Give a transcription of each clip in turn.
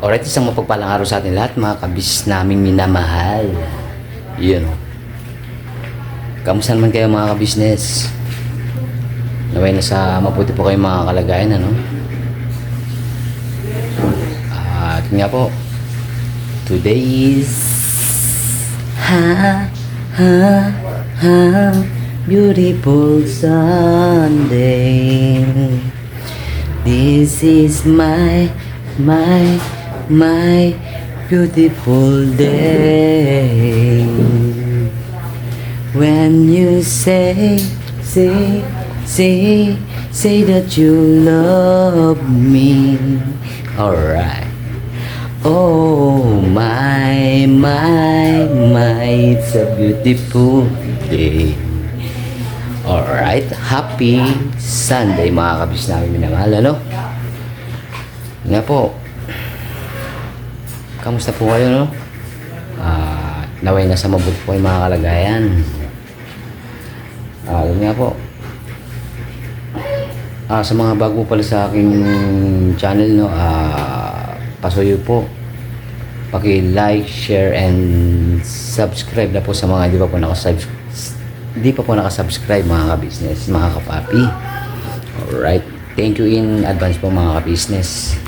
Alright, isang mapagpalang araw sa atin lahat, mga kabis naming minamahal. Yun o. Kamusta naman kayo mga kabisnes? Naway na sa mabuti po kayo mga kalagayan, ano? At nga po, today is beautiful Sunday. This is my beautiful day. When you say that you love me. Alright. Oh my, it's a beautiful day. Alright, happy Sunday mga kabis namin minamahal, ano? Nga po, kamusta po kayo, no? Naway nasa mabuti po yung mga kalagayan. Yun nga po. Sa mga bago pala sa aking channel, no, pasuyo po. Paki-like, share, and subscribe na po sa mga hindi pa po nakasubscribe mga ka-business, mga kapapi. Alright. Thank you in advance po mga ka-business.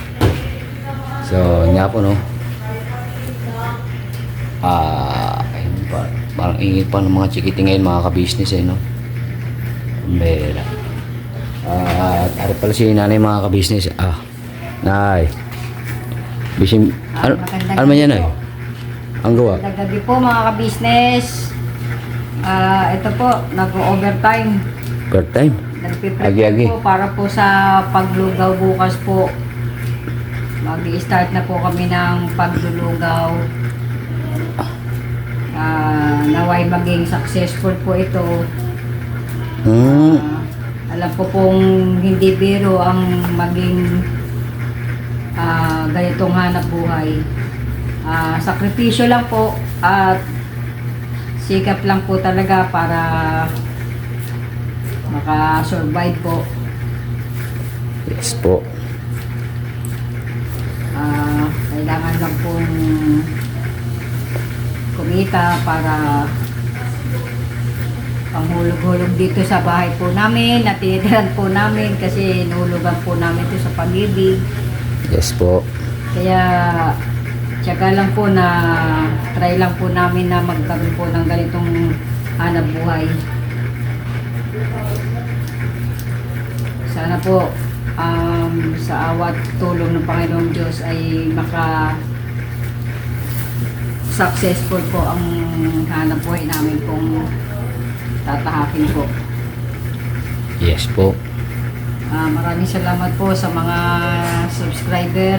So, nga po, no. Ayun pa. Parang ingit pa ng mga chikiti ngayon mga ka-business, eh, no. Bera. At ari pala si nanay mga ka-business. Nay. Bisim, ano man yan, ay? Ang gawa? Gabi po mga ka-business. Ito po, nag-overtime. Overtime? Nagpiprepare po para po sa paglulugaw bukas po. Mag-i-start na po kami ng paglulugaw. Naway maging successful po ito. Alam po pong hindi biro ang maging ganitong hanap buhay. Sakripisyo lang po at sikap lang po talaga para maka-survive po. Yes po. Kailangan lang pong kumita para panghulog-hulog dito sa bahay po namin, natitirahan po namin kasi nahulugan po namin ito sa pag-ibig. Yes po. Kaya tiyaga lang po na try lang po namin na magkaroon po ng ganitong hanap buhay. Sana po sa awat tulong ng Panginoong Diyos ay successful po ang hanap buhay namin pong tatahakin po. Yes po. Maraming salamat po sa mga subscriber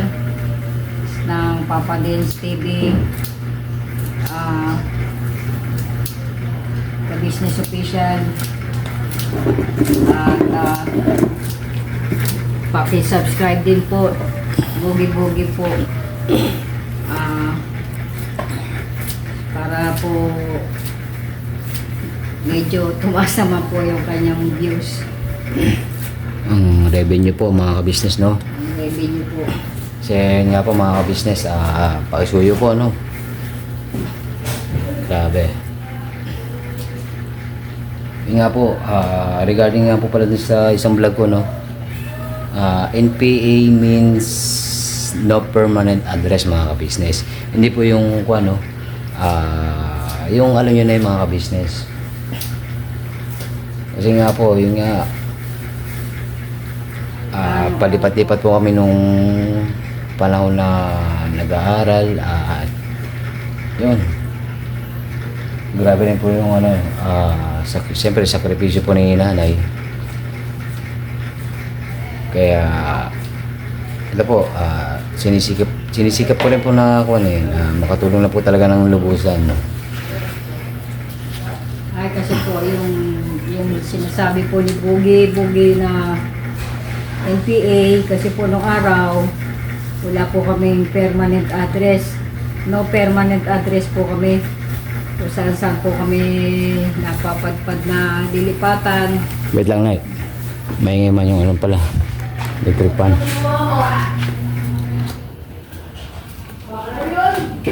ng Papa Dins TV, The Business Official, at paki-subscribe din po, bugi-bugi po, para po medyo tumaas naman po yung kanyang views. Ang revenue po mga ka-business, no? Ang revenue po. Kasi nga po mga ka-business, pakisuyo po, no? Grabe. Yun nga po, regarding nga po pala dun sa isang vlog ko, no? NPA means no permanent address mga ka-business. Hindi po yung ano, yung alam nyo na yung mga ka-business. Kasi nga po, yun nga, palipat-lipat po kami nung panahon na nag-aaral, yun, grabe rin po yung ano, siyempre sakripisyo po ni nanay. Kaya ito po, sinisikap po rin po na makatulong na po talaga ng lubusan, no? Ay kasi po yung sinasabi po ni Bugi na NPA, kasi po nung araw wala po kaming permanent address, no permanent address po kami, kung saan po kami napapadpad na lilipatan. Wait lang, Nay. Maingay man yung ano pala, electric pan.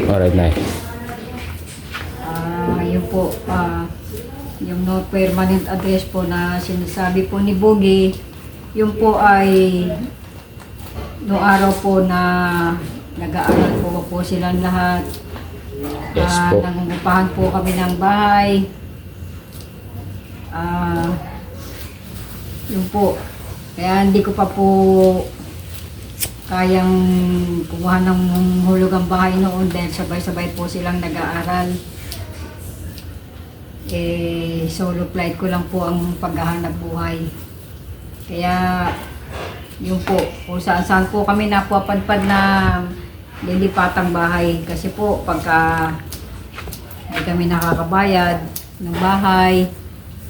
Alright, Nay. Yun po, yung no permanent address po na sinasabi po ni Boogie, yun po ay noong araw po na nag-aaral po silang lahat. Yes po. Nangungupahan po kami ng bahay. Yun po. Kaya hindi ko pa po kayang kumuha ng hulugang bahay noon dahil sabay-sabay po silang nag-aaral. Solo flight ko lang po ang paghahanap buhay. Kaya yun po, kung saan-saan po kami napupadpad na lilipatang bahay. Kasi po, pagka hindi kami nakakabayad ng bahay,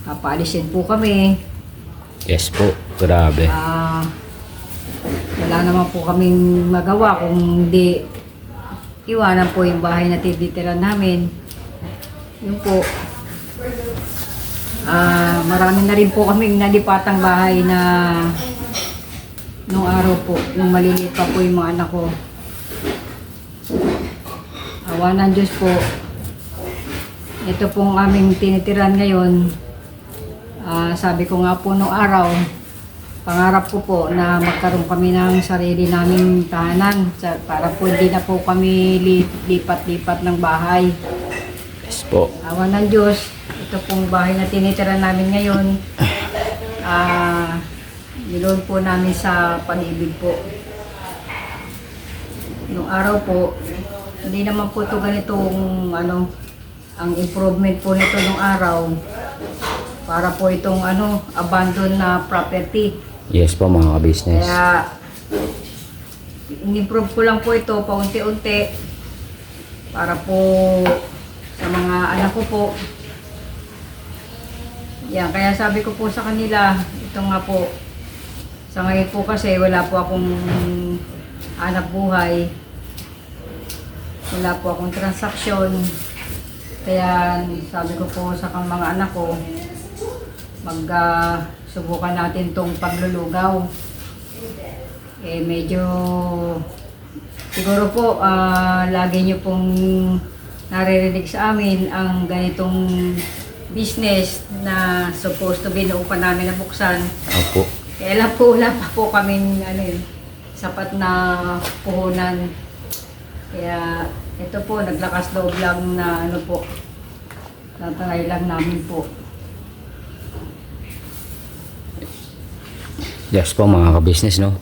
papaalisin po kami. Yes po. Grabe. Wala naman po kaming magawa kung hindi iwanan po yung bahay na tinitira namin. Yun po. Marami na rin po kaming nalipatang bahay na nung araw po, nung maliliit pa po yung mga anak ko. Awa ng Diyos po. Ito pong aming tinitiran ngayon. Sabi ko nga po nung araw, pangarap ko po na magkaroon kami ng sarili naming tahanan para po hindi na po kami lipat-lipat ng bahay. Yes po. Awa ng Diyos, ito pong bahay na tinitira namin ngayon, niloon po namin sa Pag-ibig po. Nung araw po, hindi naman po ito ganitong ang improvement po nito nung araw, para po itong abandoned na property. Yes po mga ka-business. Kaya, in-improve ko lang po ito paunti-unti para po sa mga anak ko po. Yan, kaya sabi ko po sa kanila, ito nga po, sa ngayon po kasi wala po akong hanap buhay. Wala po akong transaksyon. Kaya sabi ko po sa mga anak ko, subukan natin tong paglulugaw. Medyo siguro po lagi nyo pong naririnig sa amin ang ganitong business na supposed to be noong pa namin nabuksan. Opo. Kaya lang po wala pa po kaming sapat na puhunan. Kaya ito po, naglakas loob lang na tatry lang namin po. Yes po mga ka-business, no.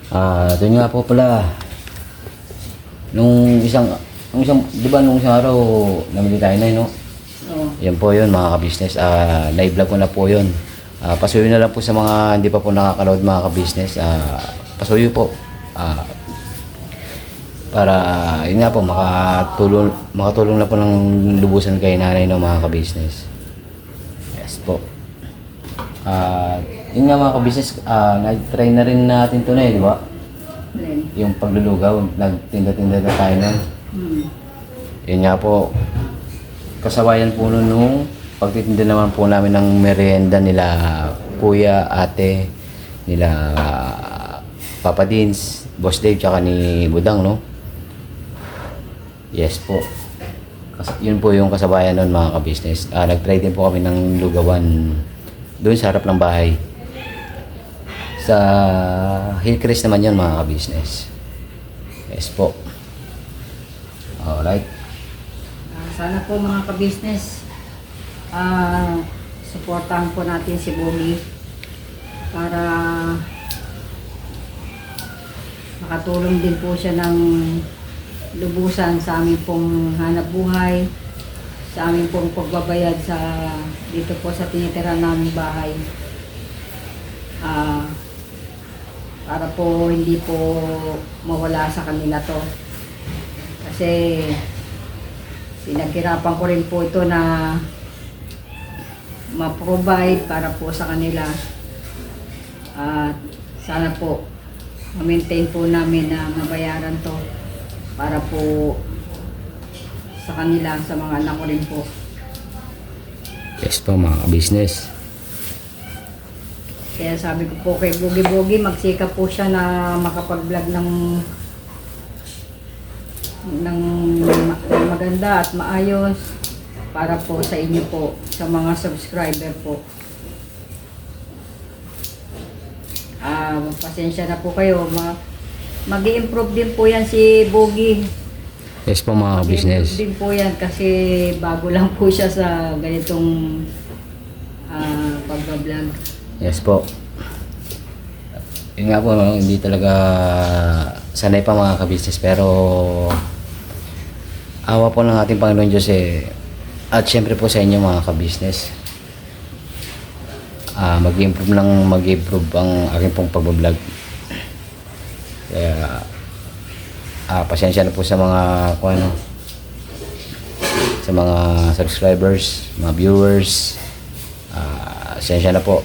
Ito nga po pala, nung isang, di ba nung isang araw namili tayo na, no? Oo. Yan po yun mga ka-business. Na-vlog ko na po yun. Pasuyo na lang po sa mga hindi pa po nakakaload mga ka-business. Pasuyo po. Para yun nga po makatulong na po ng lubusan kay nanay, no, mga ka-business. Yes po. Yun nga mga ka-business, nag-try na rin natin ito na di ba? Yung paglulugaw, nagtinda-tinda na tayo nun. Yun nga po, kasabayan po nun nung pagtitinda naman po namin ng merienda nila kuya, ate, nila Papa Dins, Boss Dave, tsaka ni Budang, no? Yes po. Yun po yung kasabayan nun mga ka-business. Nag-try din po kami ng lugawan doon sa harap ng bahay. Sa Hillcrest naman yun mga ka-business. Yes po. Alright. Sana po mga ka-business, supportahan po natin si Bumi para makatulong din po siya ng lubusan sa aming pong hanap buhay, sa aming pong pagbabayad dito po sa tinitira naming bahay. Para po hindi po mawala sa kanila to. Kasi pinaghirapan ko rin po ito na ma-provide para po sa kanila. At sana po ma-maintain po namin na mabayaran to para po sa kanila, sa mga anak ko rin po. Yes po mga business. Kaya sabi ko po kay Boogie, magsikap po siya na makapag-vlog ng maganda at maayos para po sa inyo po, sa mga subscriber po. Pasensya na po kayo. Mag-i-improve din po yan si Bogie. Yes po mga business. Din po yan kasi bago lang po siya sa ganitong pagbablog. Yes po. Yun nga po, no, hindi talaga sanay pa mga ka-business, pero awa po ng ating Panginoon Diyos at syempre po sa inyo mga ka-business, mag-improve ang aking pong pagbablog. Kaya pasensya na po sa mga sa mga subscribers, mga viewers. Pasensya na po,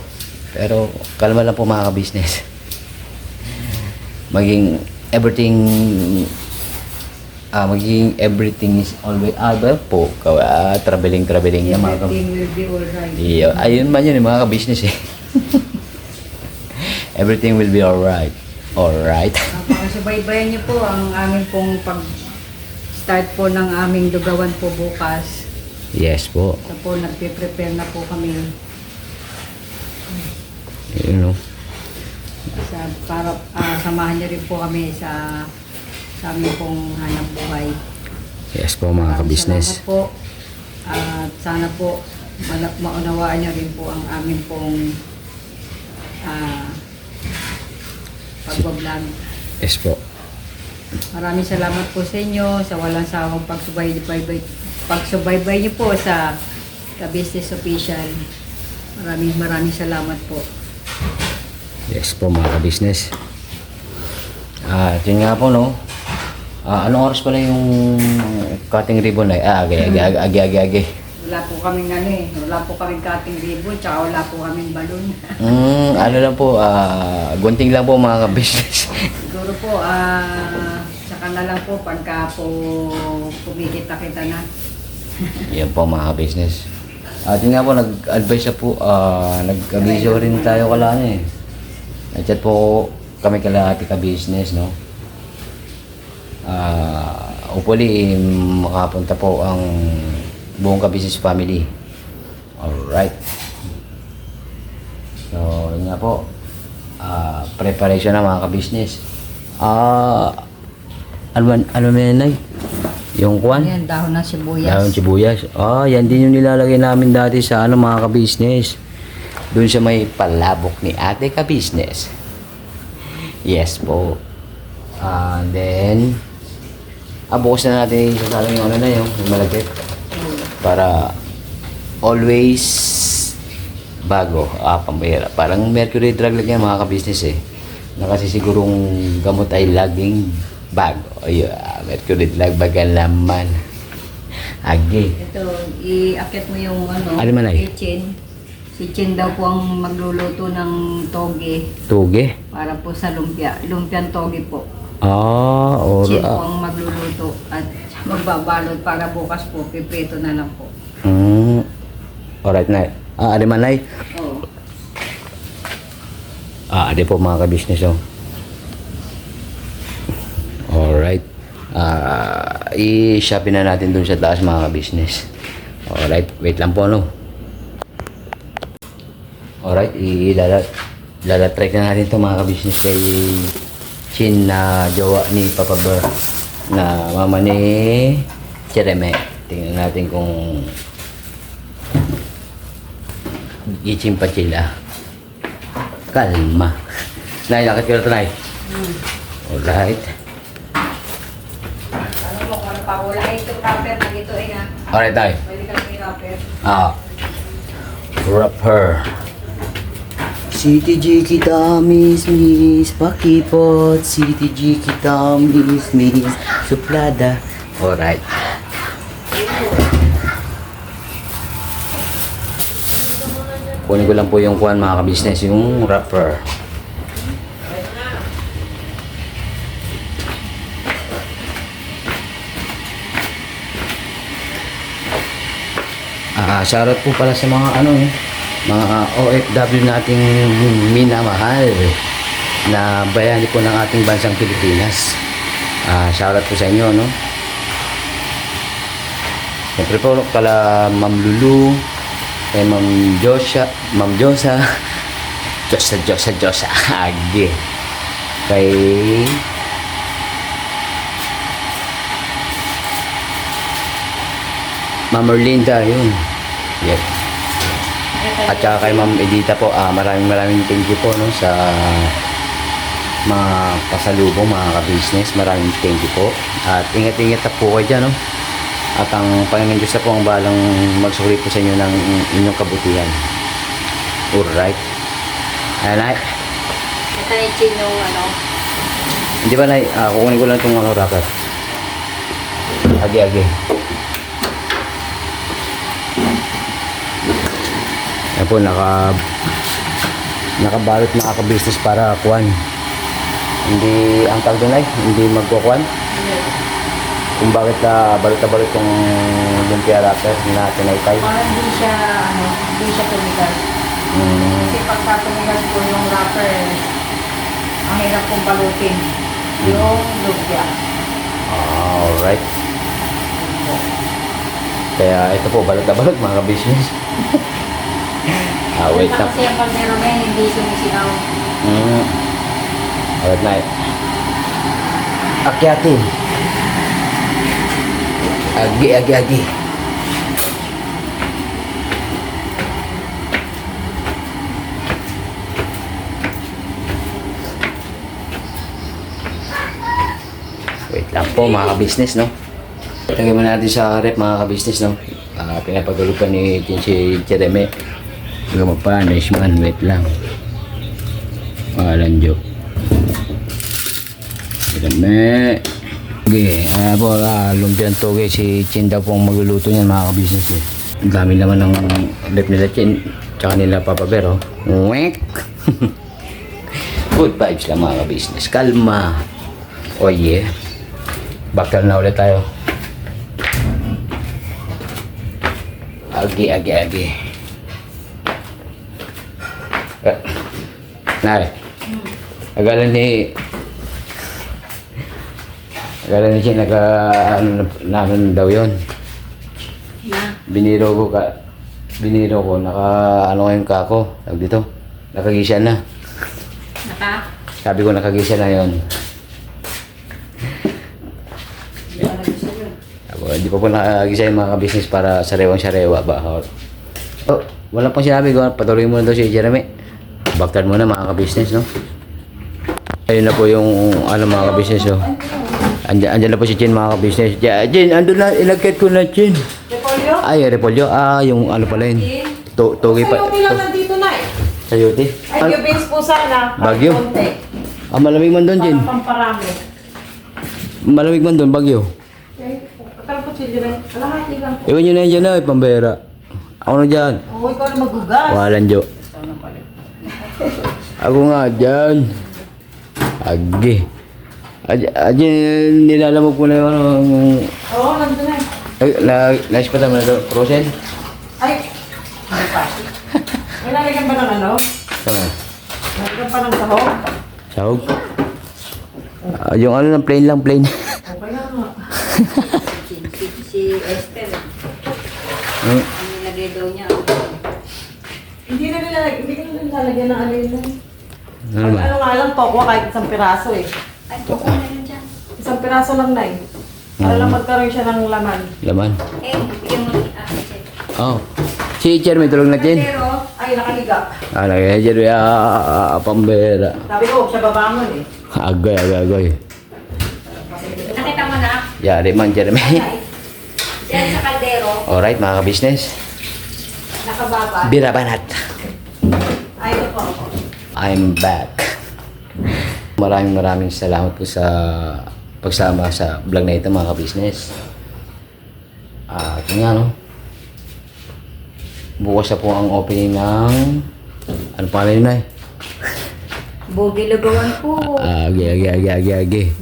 pero kalma lang po mga ka-business. Maging everything is always po traveling yan mga Everything will be alright. yeah, ayun man yun mga ka-business everything will be alright. Pakasubaybayan niyo po ang aming pong pag-start po ng aming lugawan po bukas. Yes po. So po, nagpe-prepare na po kami para samahan niyo rin po kami sa aming pong hanap buhay. Yes po mga ka-business. Salamat po. At sana po maunawaan niyo rin po ang aming pong pagbablog. Yes po. Maraming salamat po sa inyo sa walang sawang pagsubaybay niyo po sa Ka-Business Official. Maraming salamat po. Yes po mga ka-business. Yun nga po no. Anong oras pala yung cutting ribbon ay? Agi. Wala po kaming wala po kaming cutting ribbon, tsaka wala po kaming balon. Ano lang po, gunting lang po mga ka-business. Siguro po, tsaka na lang po pagka po kumikita-kita na. Yan po mga ka-business. At yun nga po, nag-advise na po, nag-abiso rin tayo Nag-chat po kami kalahati ka-business, no? Hopefully, makapunta po ang buong ka-business family. Alright. So, yun nga po. Preparation na mga ka-business. Ano mo yan, Nay? Yung kwan? Ayan, dahon ng sibuyas. Dahon sibuyas. Yan din yung nilalagay namin dati sa mga ka-business. Doon sa may palabok ni ate ka-business. Yes po. And then, bukas na natin isasalang yung yung malagkit. Para always bago. Pambihira. Parang mercury drug lang yan mga ka-business na kasi sigurong gamot ay laging bago. Mercury drug baga laman. Agi. Ito, iakyat mo yung Alimanay. kitchen. Si Chin daw po ang magluluto ng toge Tuge? para po sa lumpia. Lumpiang toge po. Chin po ang magluluto at magbabalot para bukas po, piprito na lang po. Alright, Nay. Alimanay? Oo. Adi po mga ka-business, Alright. I-shopin na natin dun sa taas mga ka-business. Alright, wait lang po, Alright, ilalatry na natin ito mga ka-business kay Chin na jowa ni Papa Ber na mama ni Jereme. Tingnan natin kung itching pa sila. Kalma. Nay, lakit ka na ito, Nay. Alright. Ano mo kung ano pa? Wala itong wrapper na dito na. Alright, Tay. Pwede ka lang i-wrapper. Wrapper. CTG kita miss pakipot. CTG kita miss suplada. Alright. Kunin ko lang po yung kuhan mga ka-business, yung wrapper. Shoutout po pala sa mga mga OFW nating minamahal na bayani po ng ating bansang Pilipinas. Shoutout po sa inyo, Siyempre po, kala Ma'am Lulu, kay Ma'am Josa, Josa, agi. Kay Ma'am Erlinda, yun. Yep. At saka kay Ma'am Edita po, maraming thank you po no, sa mga pasalubong, mga ka-business. Maraming thank you po. At ingat-ingat na po kayo dyan, no? At ang Panginoon Diyos na po ang balang magsuri po sa inyo ng inyong kabutihan. Alright. Ayan, Nay. Ito na yung chino, ano. Hindi ba, Nay? Kukunin ko lang itong wrapper. Agi. Ayan po, nakabalot mga ka-business para kuwan. Hindi, ang tawag doon ay, hindi magkukuwan. Kung bakit balot-balot yung lumpia wrapper na tinaytay. Para hindi siya tumigas. Kasi pagka tumigas po yung wrapper, ang hirap kong balutin. Yung lumpia. Alright. Kaya ito po, balot-balot mga ka-business. Wait lang. Kasi ang kaldero na yun, hindi sumisinaw. Alright, Nay. Akyatin. Agi. Wait lang po mga ka-business, no? Lagay muna natin sa rep mga ka-business, no? Pinapagulog pa ni si Jeremy. Huwag magpa-nice man, wait lang. Pangalan Diyo. Jeremy. Okay, po, lumpiang toge, si Chin daw po ang magluluto niyan mga ka-business eh. Ang dami naman ng rep nila Chin, tsaka nila Papa Bear, oh. Wek! Good vibes lang mga ka-business, kalma. Oh yeah. Bakal na ulit tayo. Agi. Nay, agalan ni siya naman daw yun. Biniro ko, yung kako. Tawag dito, nakagisa na. Sabi ko nakagisa na yun. Hindi pa po nakagisa yung mga business para sarewang-sarewa ba? Oh, wala pang sinabi ko, patuloy mo na daw si Jeremy. Baktad mo na mga ka-business, no? Ayun na po yung mga ka-business, oh. Andyan na po si Chin mga ka-business. Chin, andun na, ilagkat ko na Chin. Repolyo? Ay, repolyo. Yung pala yun. Togi pa. Sa Yote lang nandito na eh. Sa Yote? Ay, beans po sana. Bagyo? Konti. Malamig man doon, Chin. Para pamparami. Malamig man doon, Bagyo. Okay. Katalapot si Jiren. Kalahati lang. Iwan nyo na yan dyan, pambera. Ako na dyan. Oo, ikaw na magugas. Walan, Jo. Ako nga dyan. Agi. Nilalamog ko na yung Oo, nandun na eh. Nice pa naman ito. Frozen? Ay, hindi pa. May lalagyan ba ng ano? Tama. Lalagyan pa ng sahog? Sahog? Yung ng plain lang, plain. Okay na nga. Si Esther, ang nilagay daw niya. Hindi ko na nilalagyan ng ano yun. Ano ba? Ano nga lang, tokwa kahit isang piraso eh. Ay, tuko na yun dyan. Isang piraso lang na eh. Para lang magkaroon siya ng laman. Laman? Bigyan mo ni Ate Chet. Oh. Si Chair may tulog na Chin. Pero, Ay, nakaliga. Kaya Chair, pambera. Sabi ko, siya babangon eh. Agay. nakita mo na, Yari man, Jeremy. dyan sa kaldero, Alright, mga ka-business. nakababa. Birabanat. Ay, ito po ako. I'm back. Maraming salamat po sa pagsama sa vlog na ito mga ka-business. Ito nga no. Bukas na po ang opening ng ano pa rin na Bogi Lugawan po. Agi.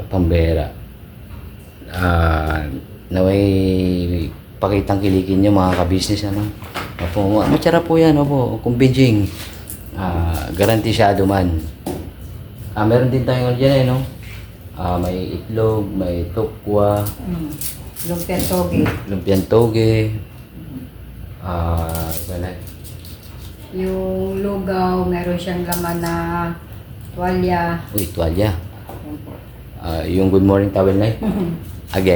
Pambera. Naway pakitang kilikin nyo mga ka-business ano. Opo, matsara po yan, opo, convincing. Garantisado man. Meron din tayong ano dyan no? May itlog, may tokwa, Lumpiang toge. lumpiang toge. Wala. Yung lugaw, meron siyang laman na tuwalya. Uy, tuwalya. Yan po. Yung good morning towel na agi.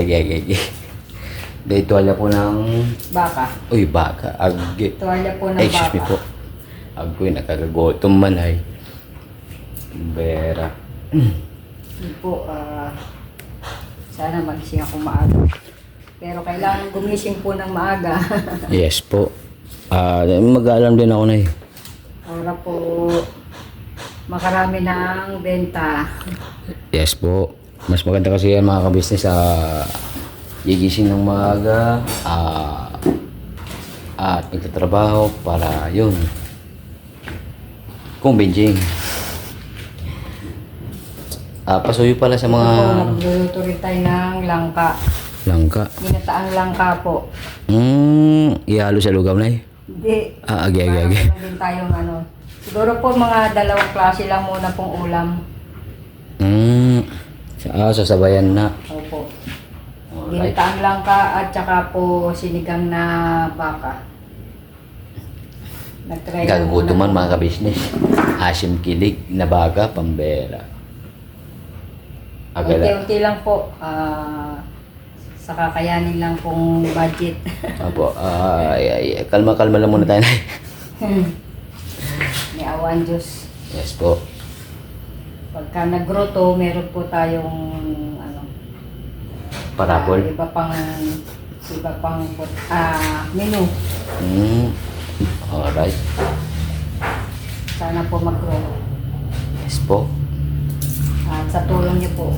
Dahil tuwalya po ng... Baka. Uy, baka. Agi. Tuwalya po ng Excuse me baka. po. Agoy, nakagagotom man ay. Bera. Yun po, sana magising ako maaga. Pero kailangan gumising po ng maaga. Yes po. Mag-aalam din ako na Para po makarami ng benta. Yes po. Mas maganda kasi yan mga kabisnes gigising ng maaga at nagtatrabaho para yun. Kumbinjing. Pasuyo pala sa mga Magluluto rin tayo ng langka. langka. Ginataang langka po. Ihalo sa lugaw na Hindi. Agi. Meron din tayong siguro po mga dalawang klase lang muna pong ulam. Sasabayan na. Opo. Alright. Ginataang langka at saka po sinigang na baka. Nag-try lang Gagugutom man muna mga kabisnes. Asim kilig na baga, pambera. Agala. Unti-unti lang po. Sa kakayanin lang pong budget. Opo. Kalma-kalma lang muna tayo na. May awan Diyos. Yes po. Pagka nag-grotto, meron po tayong Parapol. iba pang menu. Alright. Sana po mag-grow. Yes po. At sa tulong niyo po,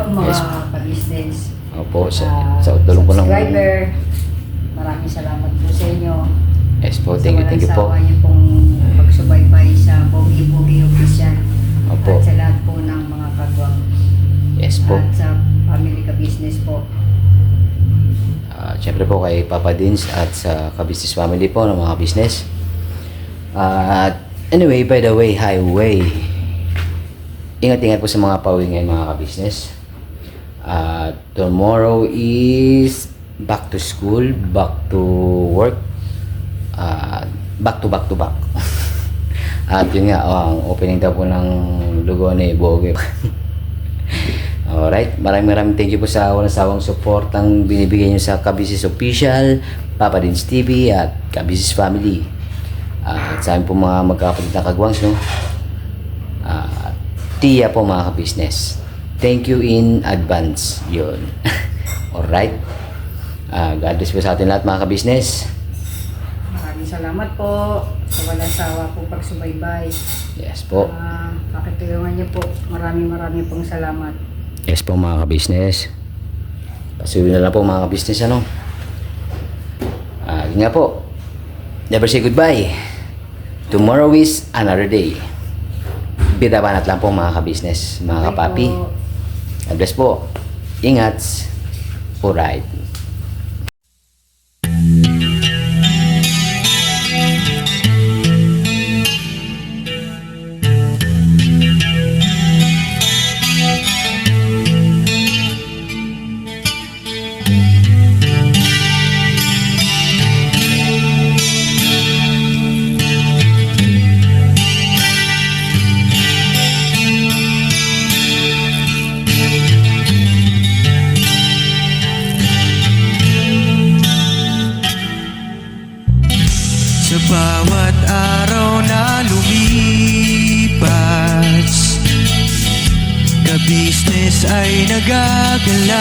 mga Yes. ka-business. Opo. Sa tulong po ng... subscriber. Maraming salamat po sa inyo. Yes po. Thank you po. Sa walang sawa niyo pong pagsubaybay sa Bogi Official. Opo. At sa lahat po ng mga kagwang. Yes po. At sa family ka-business po. Siyempre po kay Papa Dins at sa ka-business family po ng mga business. Anyway, by the way, highway. Ingat-ingat po sa mga pauwi ngayon mga ka-business. Tomorrow is back to school, back to work, back to back. At yun nga, ang opening daw po ng lugo ni Boge. Alright, maraming thank you po sa walang sawang support ang binibigay nyo sa Kabisis Official, Papa Dins TV at Kabisis Family. At sa amin po mga magkakapatid na kagwangs, no? Tiya po mga ka-business. Thank you in advance. Yun. Alright. God bless po sa atin lahat mga ka-business. Maraming salamat po sa walang sawa po pagsubaybay. Yes po. Pakitulungan niyo po. Maraming pong salamat. Yes po mga ka-business. Pasuyo na lang po mga ka-business ano. Yun nga po. Never say goodbye. Tomorrow is another day. Bitabanat lang po mga ka-business, mga kapapi. Po. God bless po. Ingat. Alright. Sa bawat araw na lumipas, ka-business ay nagagalak.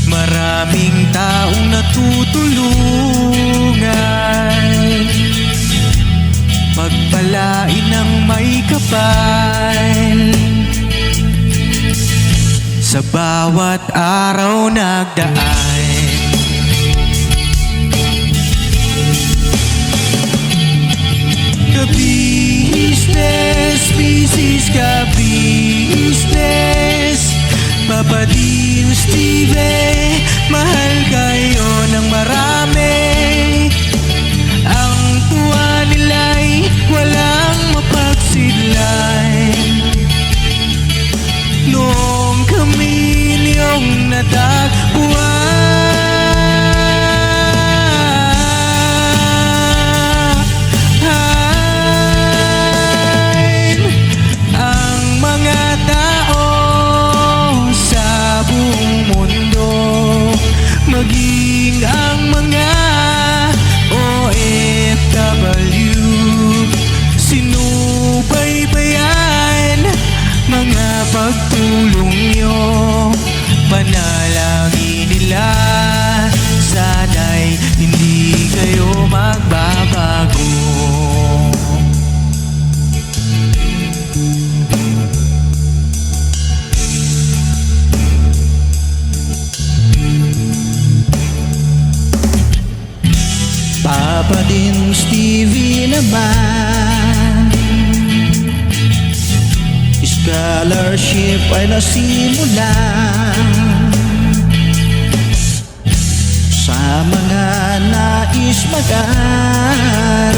Maraming taong natutulungan, pagpalain ng may kapal. Sa bawat araw nagdaan, ka-business, business ka-business, Papa Dins TV, mahal kayo ng marami. Ang tuwa nila'y walang mapagsidlay. Noong kami Papa Dins TV naman, scholarship ay nasimula sa mga nais mag-aral.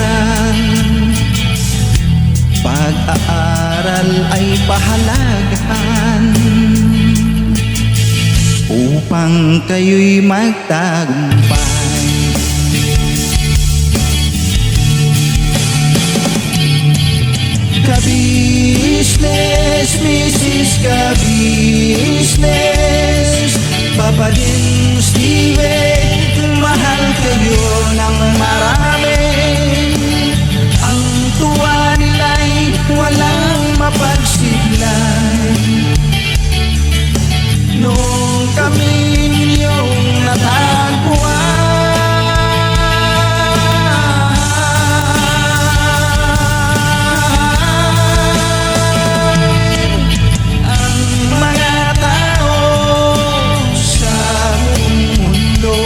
Pag-aaral ay pahalagahan upang kayo'y magtagumpay. Ka-business, Mrs. Ka-business, Papa Dins TV, mahal kayo ng marami. Ang tuwa nila'y walang mapagsiglay. Nung kami ninyong natagpuan, ang mga tao sa buong mundo,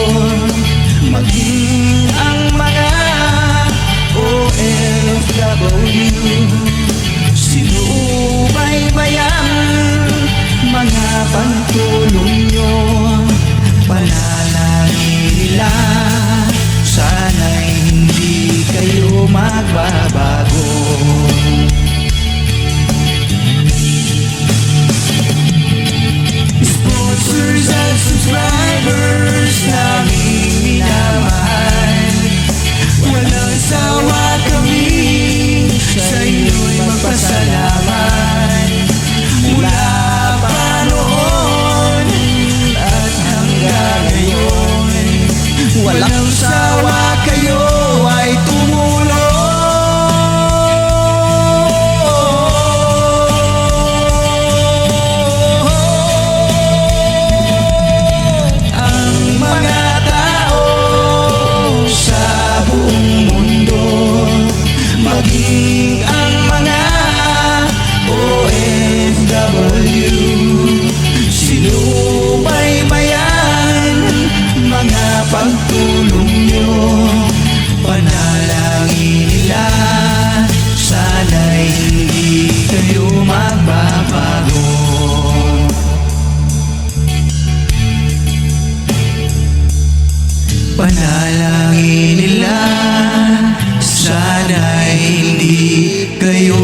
maging ang mga OFW, sinubaybayan mga pagtulong nyo. Panalangin nila, sana'y hindi kayo magbabago. Sponsors at subscribers naming minamahal, walang sawa kami sa inyo'y magpasalamat. Mula pa noon at hanggang ngayon, walang sawa kayo ay tumulong. Ang mga tao sa buong mundo, maging ang mga OFW, sinubaybayan mga pagtulong nyo. Panalangin nila, sana'y hindi kayo magbabago. Panalangin nila, sana'y hindi kayo